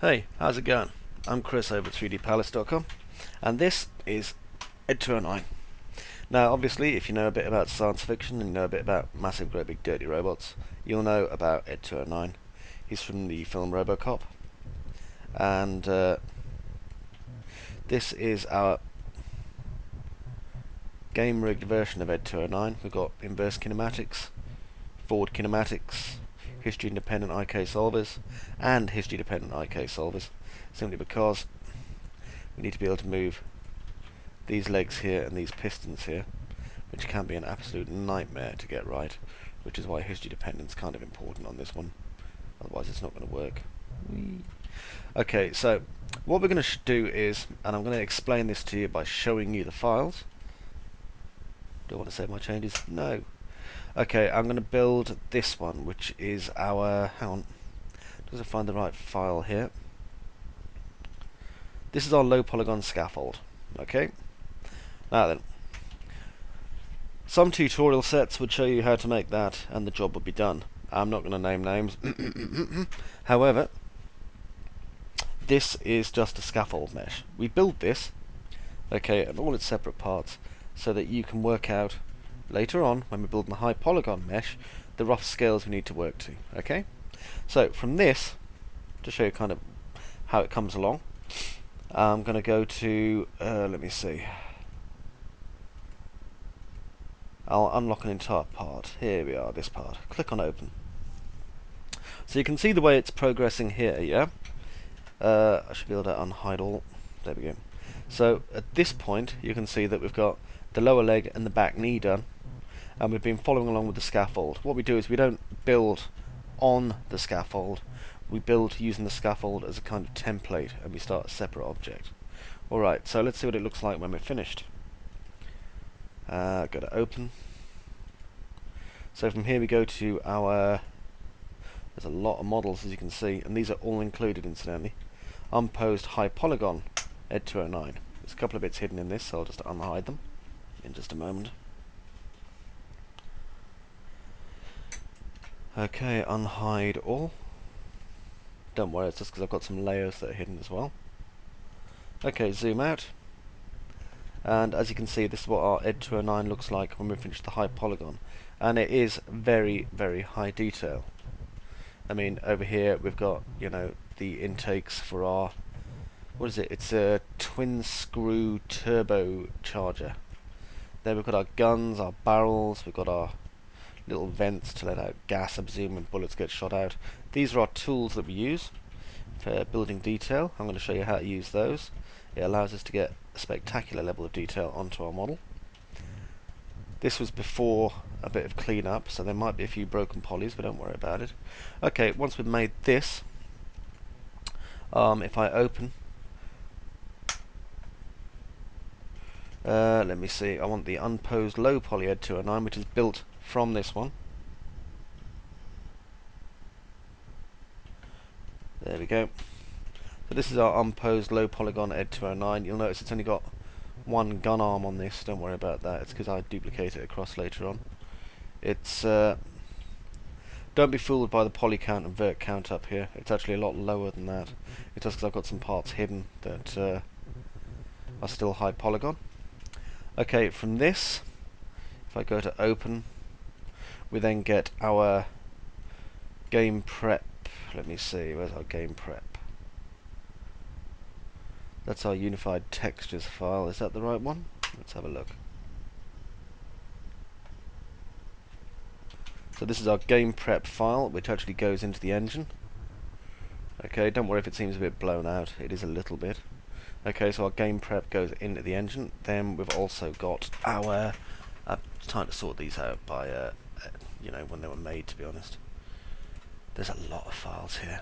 Hey, how's it going? I'm Chris over at 3dpalace.com, and this is Ed209. Now, obviously, if you know a bit about science fiction and you know a bit about massive, great big dirty robots, you'll know about Ed209. He's from the film RoboCop, and this is our game-rigged version of Ed209. We've got inverse kinematics, forward kinematics, history-independent IK solvers, and history-dependent IK solvers, simply because we need to be able to move these legs here and these pistons here, which can be an absolute nightmare to get right, which is why history dependence is kind of important on this one, otherwise it's not going to work. Whee. Okay, so what we're going to do is, and I'm going to explain this to you by showing you the files. Do I want to save my changes? No. Okay, I'm going to build this one, which is our, hang on, doesn't find the right file here. This is our low polygon scaffold. Okay, now then, some tutorial sets would show you how to make that and the job would be done. I'm not going to name names. However, this is just a scaffold mesh. We build this, okay, and all its separate parts, so that you can work out later on, when we're building the high polygon mesh, the rough scales we need to work to. Okay, so from this, to show you kind of how it comes along, I'm going to go to, let me see, I'll unlock an entire part. Here we are, this part. Click on open. So you can see the way it's progressing here, yeah? I should be able to unhide all. There we go. So at this point, you can see that we've got the lower leg and the back knee done, and we've been following along with the scaffold. What we do is we don't build on the scaffold, we build using the scaffold as a kind of template, and we start a separate object. Alright, so let's see what it looks like when we're finished. Go to open. So from here we go to our, there's a lot of models as you can see, and these are all included incidentally. Unposed high polygon Ed209. There's a couple of bits hidden in this, so I'll just unhide them in just a moment. Okay, unhide all. Don't worry, it's just because I've got some layers that are hidden as well. Okay, zoom out. And as you can see, this is what our Ed209 looks like when we finish the high polygon. And it is very, very high detail. I mean, over here we've got, you know, the intakes for our, what is it? It's a twin screw turbo charger. There we've got our guns, our barrels, we've got our little vents to let out gas, I presume, when bullets get shot out. These are our tools that we use for building detail. I'm going to show you how to use those. It allows us to get a spectacular level of detail onto our model. This was before a bit of cleanup, so there might be a few broken polys, but don't worry about it. Okay, once we've made this, if I open, let me see, I want the unposed low poly Ed209, which is built from this one. There we go. So this is our unposed low polygon Ed209. You'll notice it's only got one gun arm on this. Don't worry about that. It's because I duplicate it across later on. It's don't be fooled by the poly count and vert count up here. It's actually a lot lower than that. It's just because I've got some parts hidden that are still high polygon. Okay, from this, if I go to open, we then get our game prep. Let me see, where's our game prep? That's our unified textures file. Is that the right one? Let's have a look. So this is our game prep file, which actually goes into the engine. Okay, don't worry if it seems a bit blown out. It is a little bit. Okay, so our game prep goes into the engine. Then we've also got our... I'm trying to sort these out by, you know, when they were made, to be honest. There's a lot of files here.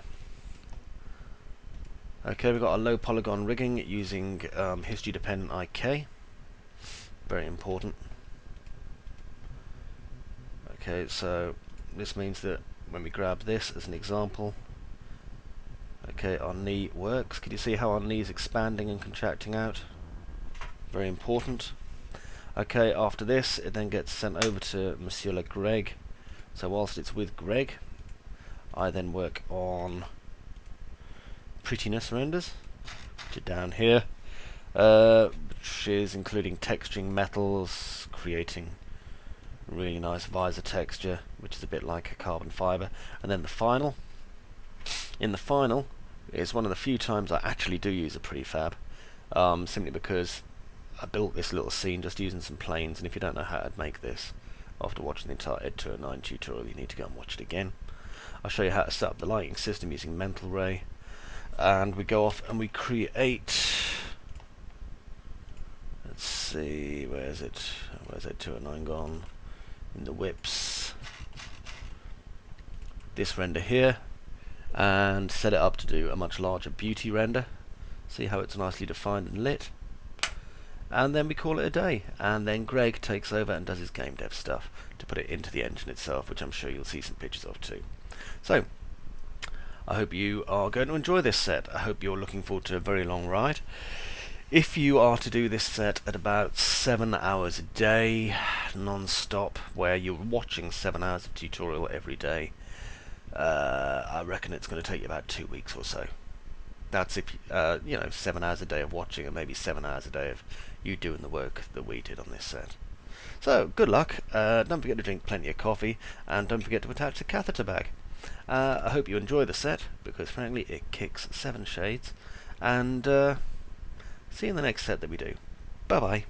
Okay, we've got our low polygon rigging using history dependent IK. Very important. Okay, so this means that when we grab this as an example, okay, our knee works. Can you see how our knee is expanding and contracting out? Very important. Okay, after this, it then gets sent over to Monsieur Le Greg. So whilst it's with Greg, I then work on prettiness renders, which are down here, which is including texturing metals, creating really nice visor texture, which is a bit like a carbon fiber, and then the final. In the final is one of the few times I actually do use a prefab, simply because I built this little scene just using some planes, and if you don't know how to make this after watching the entire UT3 tutorial, you need to go and watch it again. I'll show you how to set up the lighting system using Mental Ray, and we go off and we create, let's see, where's UT3 gone? In the whips, this render here, and set it up to do a much larger beauty render. See how it's nicely defined and lit, and then we call it a day, and then Greg takes over and does his game dev stuff to put it into the engine itself, which I'm sure you'll see some pictures of too. So I hope you are going to enjoy this set. I hope you're looking forward to a very long ride. If you are to do this set at about 7 hours a day, non-stop, where you're watching 7 hours of tutorial every day, I reckon it's going to take you about 2 weeks or so. That's if, 7 hours a day of watching, and maybe 7 hours a day of you doing the work that we did on this set. So, good luck. Don't forget to drink plenty of coffee, and don't forget to attach the catheter bag. I hope you enjoy the set, because frankly it kicks 7 shades, and see you in the next set that we do. Bye bye.